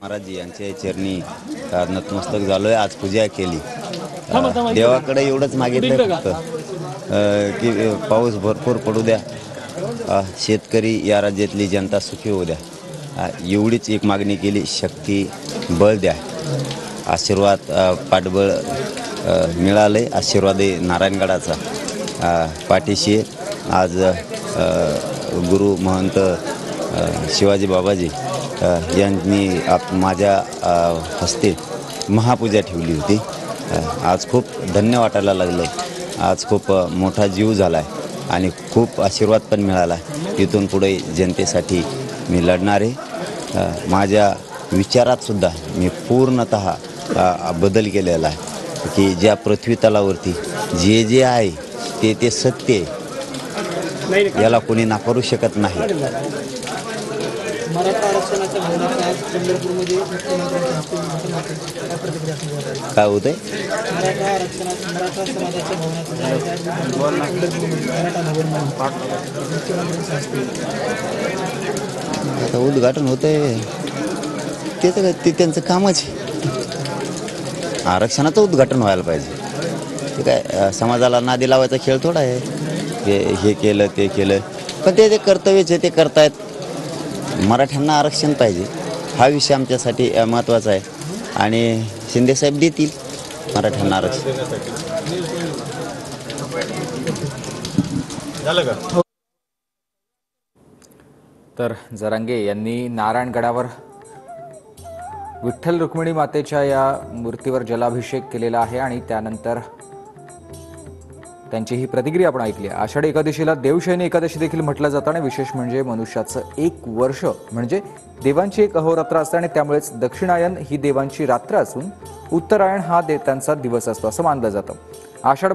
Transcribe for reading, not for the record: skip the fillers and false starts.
महाराज यांच्या चरणी नतमस्तक झालोय। आज पूजा केली। देवाकडे एवढंच मागितलं फक्त की पाऊस भरपूर पडू द्या, शेतकरी या राज्यातली जनता सुखी होऊ द्या, एवढीच एक मागणी केली। शक्ती बळ द्या, आशीर्वाद पाठबळ मिळाले। आशीर्वाद नारायणगडाचा पाठीशी आज गुरु महंत शिवाजी बाबाजी यांनी माझ्या हस्ते महापूजा ठेवली होती। आज खूप धन्य वाटायला लागलं। आज खूप मोठा जीव झाला आहे आणि खूप आशीर्वाद पण मिळाला। इथून पुढे जनतेसाठी मी लढणार आहे। माझ्या विचारातसुद्धा मी पूर्णतः बदल केलेला आहे की ज्या पृथ्वी तलावरती जे जे आहे ते सत्य आहे, याला कोणी नाकारू शकत नाही। मराठा आरक्षणाच्या भावनेचा आज चंद्रपूरमध्ये मुख्यमंत्र्यांच्या हस्ते काय होतंय? मराठा समाजाच्या भावनेचा आता उद्घाटन होतंय ते त्यांचं कामच आहे। आरक्षणाचं उद्घाटन व्हायला पाहिजे। ते काय समाजाला नादी लावायचा खेळ थोडा आहे। हे केलं ते केलं, पण ते कर्तव्यच आहे, ते करतायत। मराठ्यांना आरक्षण पाहिजे हा विषय आमच्यासाठी महत्त्वाचा आहे आणि शिंदेसाहेब देतील मराठ्यांना आरक्षण। तर जरांगे यांनी नारायणगडावर विठ्ठल रुक्मिणी मातेच्या या मूर्तीवर जलाभिषेक केलेला आहे आणि त्यानंतर त्यांची ही प्रतिक्रिया आपण ऐकली। आषाढी एकादशीला देवशयनी एकादशी देखील म्हटलं जातं आणि विशेष म्हणजे मनुष्याचं एक वर्ष म्हणजे देवांची एक अहोरात्र असते आणि त्यामुळेच दक्षिणायन ही देवांची रात्र असून उत्तरायण हा त्यांचा दिवस असतो असं मानलं जातं। आषाढ